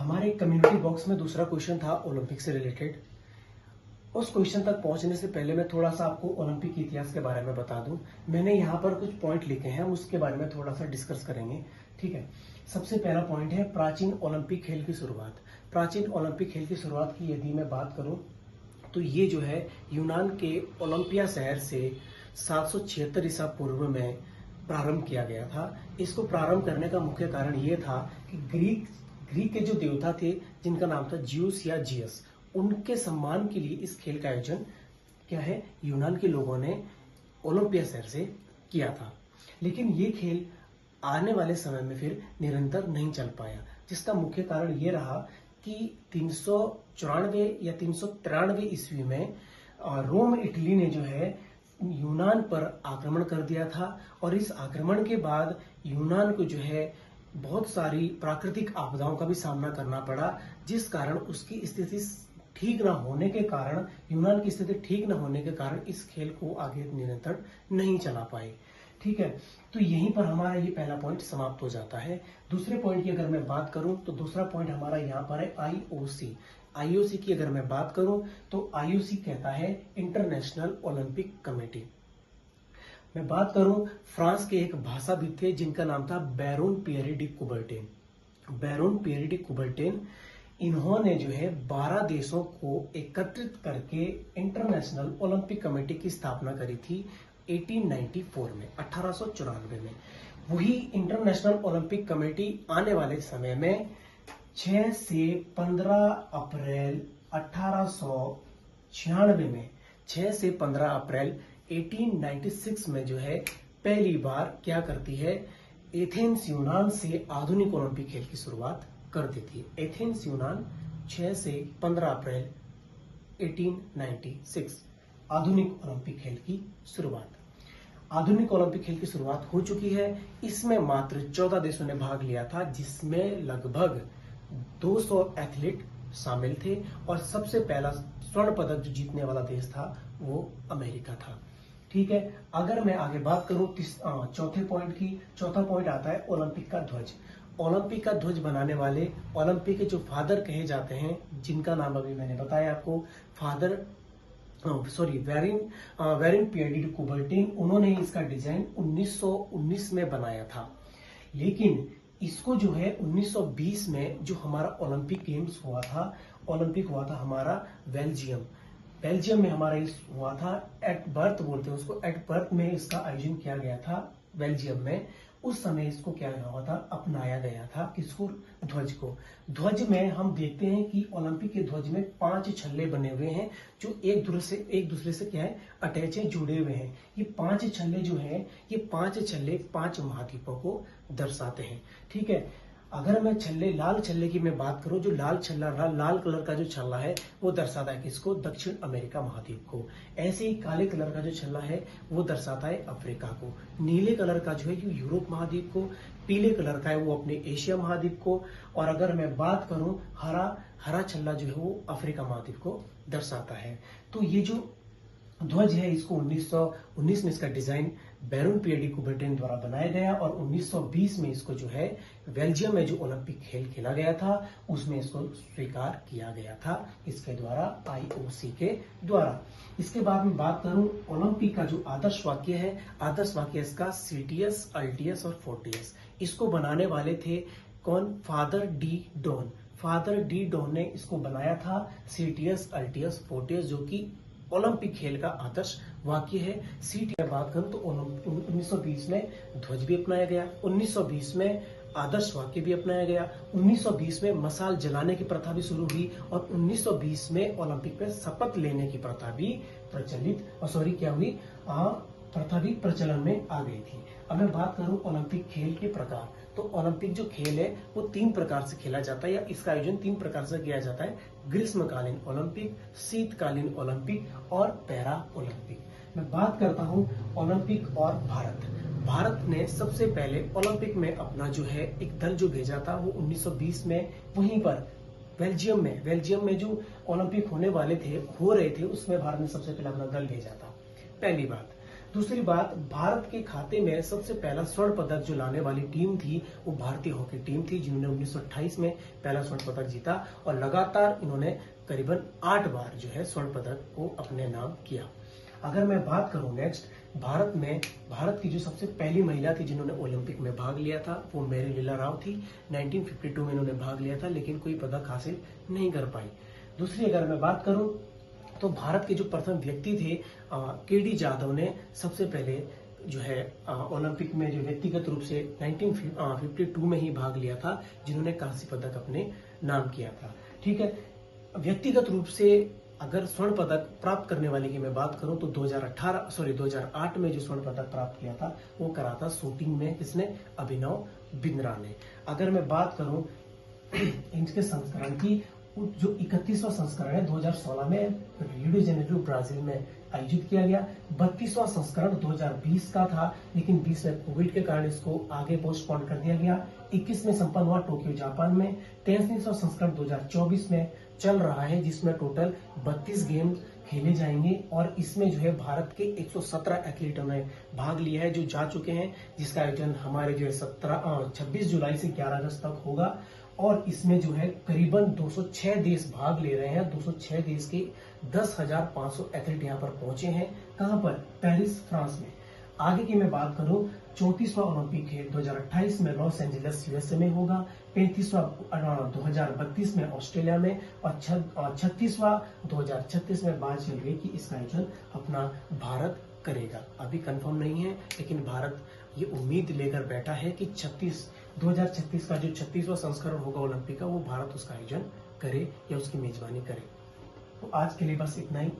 हमारे community box में दूसरा क्वेश्चन था ओलंपिक से रिलेटेड। उस क्वेश्चन तक पहुंचने से पहले मैं थोड़ा सा आपको ओलंपिक के इतिहास के बारे में बता दूं। मैंने यहाँ पर कुछ पॉइंट लिखे हैं, उसके बारे में थोड़ा सा डिस्कस करेंगे। ठीक है, सबसे पहला पॉइंट है प्राचीन ओलंपिक खेल की शुरुआत। प्राचीन ओलंपिक खेल की शुरुआत की यदि मैं बात करूं तो ये जो है यूनान के ओलंपिया शहर से 776 ईसा पूर्व में प्रारंभ किया गया था। इसको प्रारंभ करने का मुख्य कारण ये था कि ग्रीक के जो देवता थे जिनका नाम था ज्यूस या जियस, उनके सम्मान के लिए इस खेल का आयोजन क्या है यूनान के लोगों ने ओलंपिया शहर से किया था। लेकिन ये खेल आने वाले समय में फिर निरंतर नहीं चल पाया, जिसका मुख्य कारण ये रहा कि 394 या 393 ईस्वी में रोम इटली ने जो है यूनान पर आक्रमण कर दिया था। और इस आक्रमण के बाद यूनान को जो है बहुत सारी प्राकृतिक आपदाओं का भी सामना करना पड़ा, जिस कारण उसकी स्थिति ठीक ना होने के कारण यूनान की स्थिति ठीक न होने के कारण इस खेल को आगे निरंतर नहीं चला पाए। ठीक है, तो यहीं पर हमारा ये पहला पॉइंट समाप्त हो जाता है। दूसरे पॉइंट की अगर मैं बात करूं तो दूसरा पॉइंट हमारा यहाँ पर है आईओसी। आईओसी की अगर मैं बात करूं तो आईओसी कहता है इंटरनेशनल ओलंपिक कमेटी। मैं बात करूं फ्रांस के एक भाषाविद थे जिनका नाम था Baron Pierre de Coubertin. Baron Pierre de Coubertin, इन्होंने जो है 12 देशों को एकत्रित करके इंटरनेशनल ओलंपिक कमेटी की स्थापना करी थी 1894 में, 1894 में। वही इंटरनेशनल ओलंपिक कमेटी आने वाले समय में 6 से 15 अप्रैल 1896 में 6 से 15 अप्रैल 1896 में जो है पहली बार क्या करती है, एथेंस यूनान से आधुनिक ओलंपिक खेल की शुरुआत कर देती है। एथेंस यूनान 6 से 15 अप्रैल 1896 आधुनिक ओलंपिक खेल की शुरुआत। आधुनिक ओलंपिक खेल की शुरुआत हो चुकी है। इसमें मात्र 14 देशों ने भाग लिया था, जिसमें लगभग 200 एथलीट शामिल थे। और सबसे पहला स्वर्ण पदक जो जीतने वाला देश था वो अमेरिका था। ठीक है, अगर मैं आगे बात करूं चौथे पॉइंट की, चौथा पॉइंट आता है ओलंपिक का ध्वज। ओलंपिक का ध्वज बनाने वाले ओलंपिक के जो फादर कहे जाते हैं, जिनका नाम अभी मैंने बताया आपको, वेरिन पियरे डी कुबर्टेन, उन्होंने इसका डिजाइन 1919 में बनाया था। लेकिन इसको जो है 1920 में जो हमारा ओलंपिक गेम्स हुआ था, ओलंपिक हुआ था हमारा बेल्जियम में हमारा इस हुआ था। एट बर्थ बोलते हैं उसको, एट बर्थ में इसका आयोजन किया गया था बेल्जियम में। उस समय इसको क्या हुआ था, अपनाया गया था किसको, ध्वज को। ध्वज में हम देखते हैं कि ओलंपिक के ध्वज में 5 छल्ले बने हुए हैं जो एक दूसरे से क्या है, अटैच है, जुड़े हुए हैं। ये 5 छल्ले जो है, ये 5 छल्ले 5 महाद्वीपों को दर्शाते हैं। ठीक है, अगर मैं लाल छल्ले की मैं बात करूं, जो लाल कलर का जो छल्ला है वो दर्शाता है किसको, दक्षिण अमेरिका महाद्वीप को। ऐसे ही काले कलर का जो छल्ला है वो दर्शाता है अफ्रीका को। नीले कलर का जो है ये यूरोप महाद्वीप को। पीले कलर का है वो अपने एशिया महाद्वीप को। और अगर मैं बात करूं हरा छल्ला जो है वो अफ्रीका महाद्वीप को दर्शाता है। तो ये जो ध्वज है इसको 1919 में इसका डिजाइन बैरोन पियरे डी कुबर्टेन द्वारा बनाया गया। और 1920 में इसको जो है बेल्जियम में जो ओलंपिक खेल खेला गया था उसमें इसको स्वीकार किया गया था, इसके द्वारा, आईओसी के द्वारा। इसके बाद में बात करूं ओलंपिक का जो आदर्श वाक्य है, आदर्श वाक्य इसका सीटीएस, अल्टियस और फोर्टियस। इसको बनाने वाले थे कौन, father de Don. Father de Don ने इसको बनाया था, सीटीएस, अल्टियस, फोर्टियस, जो कि ओलंपिक खेल का आदर्श वाक्य है। सीट की बात करूं तो 1920 में ध्वज भी अपनाया गया, 1920 में आदर्श वाक्य भी अपनाया गया, 1920 में मशाल जलाने की प्रथा भी शुरू हुई और 1920 में ओलंपिक में शपथ लेने की प्रथा भी प्रथा भी प्रचलन में आ गई थी। अब मैं बात करूं ओलंपिक खेल के प्रकार, तो ओलंपिक जो खेल है वो 3 प्रकार से खेला जाता है, या इसका आयोजन 3 प्रकार से किया जाता है। ग्रीष्मकालीन ओलंपिक, शीतकालीन ओलंपिक और पैरा ओलंपिक। मैं बात करता हूं ओलंपिक और भारत ने सबसे पहले ओलंपिक में अपना जो है एक दल जो भेजा था वो 1920 में वहीं पर बेल्जियम में जो ओलंपिक हो रहे थे उसमें भारत ने सबसे पहले अपना दल भेजा था। पहली बात। दूसरी बात, भारत के खाते में सबसे पहला स्वर्ण पदक जो लाने वाली टीम थी वो भारतीय हॉकी टीम थी, जिन्होंने 1928 में पहला स्वर्ण पदक जीता और लगातार इन्होंने करीबन 8 बार जो है स्वर्ण पदक को अपने नाम किया। अगर मैं बात करूं नेक्स्ट, भारत की जो सबसे पहली महिला थी जिन्होंने ओलंपिक में भाग लिया था वो मेरी लीला राव थी। 1952 में इन्होंने भाग लिया था लेकिन कोई पदक हासिल नहीं कर पाई। दूसरी अगर मैं बात करूं तो भारत के जो प्रथम व्यक्ति थे केडी जाधव ने सबसे पहले जो है ओलंपिक में जो व्यक्तिगत रूप से 1952 में ही भाग लिया था, जिन्होंने कांस्य पदक अपने नाम किया था। ठीक है, व्यक्तिगत रूप से अगर स्वर्ण पदक प्राप्त करने वाले की मैं बात करूं तो 2008 में जो स्वर्ण पदक प्राप्त किया था वो करा था शूटिंग में, किसने? अभिनव बिंद्रा ने। अगर मैं बात करूं इनके संस्करण की, जो 31वां संस्करण है 2016 में रियो डी जेनेरो ब्राजील में आयोजित किया गया। 32वां संस्करण 2020 का था लेकिन 20 में कोविड के कारण इसको आगे पोस्टपोन कर दिया गया। 21 में संपन्न हुआ टोक्यो जापान में। 33वां संस्करण 2024 में चल रहा है जिसमें टोटल 32 गेम खेले जाएंगे और इसमें जो है भारत के 117 एथलीटों ने भाग लिया है जो जा चुके हैं, जिसका आयोजन हमारे जो है 26 जुलाई से 11 अगस्त तक होगा और इसमें जो है करीबन 206 देश भाग ले रहे हैं। 206 देश के 10,500 एथलीट यहाँ पर पहुंचे हैं। कहां पर? पेरिस, फ्रांस में। आगे की मैं बात करूं, 34वां ओलंपिक है 2028 में लॉस एंजलिस यूएसए में होगा। 35वां 2032 में ऑस्ट्रेलिया में और 36वां 2036 में बात चल रही है कि इसका आयोजन अपना भारत करेगा। अभी कंफर्म नहीं है लेकिन भारत ये उम्मीद लेकर बैठा है कि 2036 का जो 36वां संस्करण होगा ओलंपिक का वो भारत उसका आयोजन करे या उसकी मेजबानी करे। तो आज के लिए बस इतना ही।